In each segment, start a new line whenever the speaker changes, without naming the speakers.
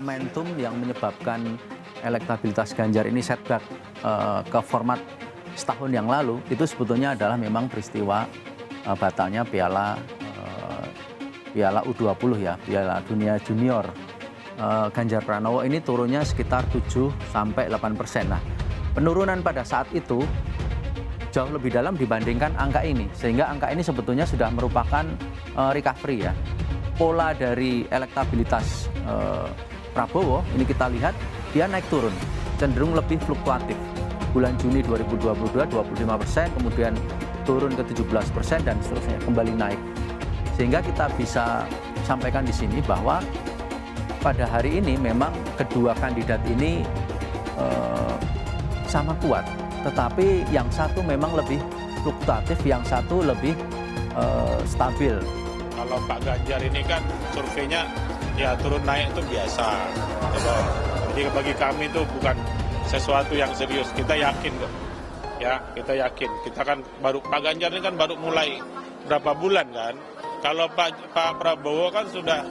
Momentum yang menyebabkan elektabilitas Ganjar ini setback ke format setahun yang lalu itu sebetulnya adalah memang peristiwa batalnya Piala U20 ya, Piala Dunia Junior. Ganjar Pranowo ini turunnya sekitar 7-8%. Nah, penurunan pada saat itu jauh lebih dalam dibandingkan angka ini, sehingga angka ini sebetulnya sudah merupakan recovery ya. Pola dari elektabilitas Prabowo ini kita lihat dia naik turun, cenderung lebih fluktuatif. Bulan Juni 2022 25%, kemudian turun ke 17% dan seterusnya kembali naik. Sehingga kita bisa sampaikan di sini bahwa pada hari ini memang kedua kandidat ini sama kuat, tetapi yang satu memang lebih fluktuatif, yang satu lebih stabil.
Kalau Pak Ganjar ini kan surveinya ya turun naik itu biasa. Jadi bagi kami itu bukan sesuatu yang serius. Kita yakin kok. Ya, kita yakin. Kita kan Pak Ganjar ini kan baru mulai berapa bulan kan. Kalau Pak Prabowo kan sudah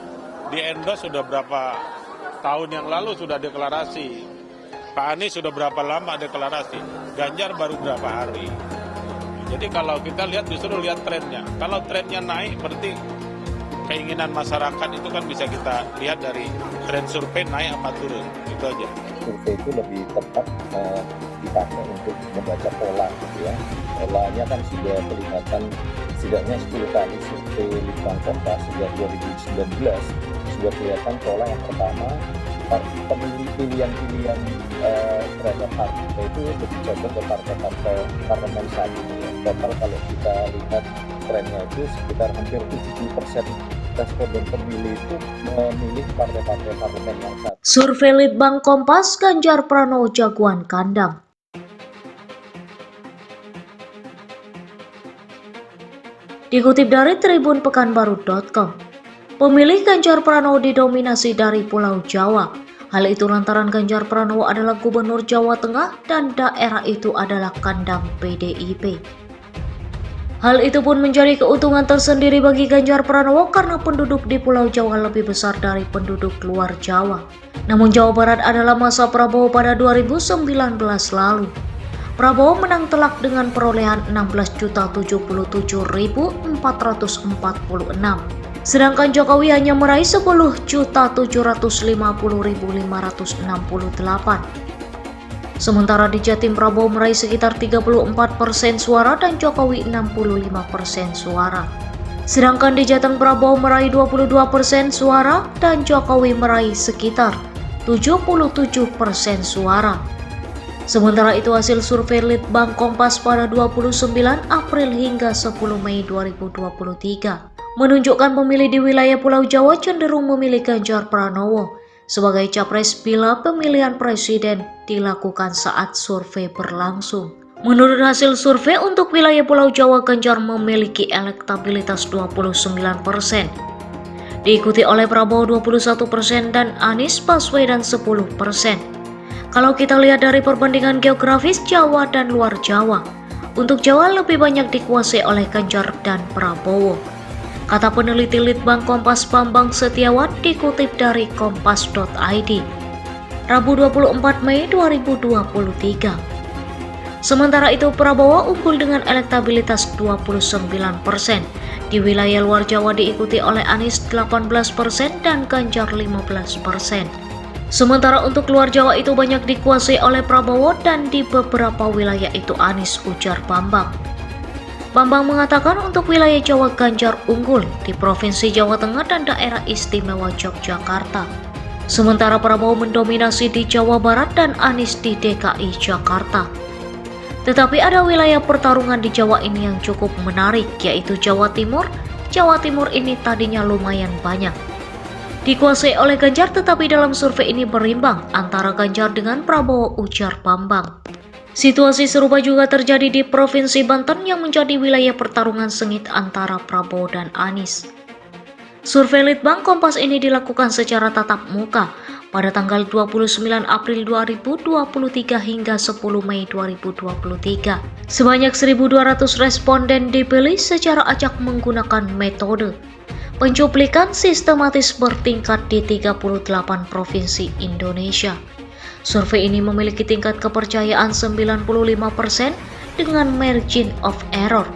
di-endorse sudah berapa tahun yang lalu sudah deklarasi. Pak Anies sudah berapa lama deklarasi. Ganjar baru berapa hari. Jadi kalau kita lihat justru lihat trennya. Kalau trennya naik berarti keinginan masyarakat itu kan bisa kita lihat dari tren survei naik apa turun, itu aja.
Survei itu lebih tepat dipakai untuk membaca pola, gitu ya. Polanya kan sudah kelihatan setidaknya 10 kali survei Litbang Kompas sejak 2019 sudah kelihatan pola yang pertama pilihan-pilihan terhadap partai itu lebih condong ke partai-partai parlemen saat ini. Total kalau kita lihat trennya itu sekitar hampir 70% responden pemilih itu memilih partai-partai parlemen yang satu.
Survei Litbang Kompas, Ganjar Pranowo jagoan kandang. Dikutip dari tribunpekanbaru.com, pemilih Ganjar Pranowo didominasi dari Pulau Jawa. Hal itu lantaran Ganjar Pranowo adalah Gubernur Jawa Tengah dan daerah itu adalah kandang PDIP. Hal itu pun menjadi keuntungan tersendiri bagi Ganjar Pranowo karena penduduk di Pulau Jawa lebih besar dari penduduk luar Jawa. Namun Jawa Barat adalah masa Prabowo pada 2019 lalu. Prabowo menang telak dengan perolehan 16.077.446. Sedangkan Jokowi hanya meraih 10.750.568. Sementara di Jatim Prabowo meraih sekitar 34% suara dan Jokowi 65% suara. Sedangkan di Jateng Prabowo meraih 22% suara dan Jokowi meraih sekitar 77% suara. Sementara itu hasil survei Litbang Kompas pada 29 April hingga 10 Mei 2023 menunjukkan pemilih di wilayah Pulau Jawa cenderung memilih Ganjar Pranowo sebagai capres bila pemilihan presiden dilakukan saat survei berlangsung. Menurut hasil survei untuk wilayah Pulau Jawa, Ganjar memiliki elektabilitas 29%, diikuti oleh Prabowo 21% dan Anies Baswedan 10%. Kalau kita lihat dari perbandingan geografis Jawa dan luar Jawa, untuk Jawa lebih banyak dikuasai oleh Ganjar dan Prabowo. Kata peneliti Litbang Kompas Bambang Setiawan dikutip dari kompas.id, Rabu 24 Mei 2023. Sementara itu Prabowo unggul dengan elektabilitas 29%. Di wilayah luar Jawa diikuti oleh Anies 18% dan Ganjar 15%. Sementara untuk luar Jawa itu banyak dikuasai oleh Prabowo dan di beberapa wilayah itu Anies, ujar Bambang. Bambang mengatakan untuk wilayah Jawa Ganjar unggul di Provinsi Jawa Tengah dan Daerah Istimewa Yogyakarta. Sementara Prabowo mendominasi di Jawa Barat dan Anies di DKI Jakarta. Tetapi ada wilayah pertarungan di Jawa ini yang cukup menarik, yaitu Jawa Timur. Jawa Timur ini tadinya lumayan banyak dikuasai oleh Ganjar, tetapi dalam survei ini berimbang antara Ganjar dengan Prabowo, ujar Bambang. Situasi serupa juga terjadi di Provinsi Banten yang menjadi wilayah pertarungan sengit antara Prabowo dan Anies. Survei Litbang Kompas ini dilakukan secara tatap muka pada tanggal 29 April 2023 hingga 10 Mei 2023. Sebanyak 1.200 responden dipilih secara acak menggunakan metode Pencuplikan sistematis bertingkat di 38 provinsi Indonesia. Survei ini memiliki tingkat kepercayaan 95% dengan margin of error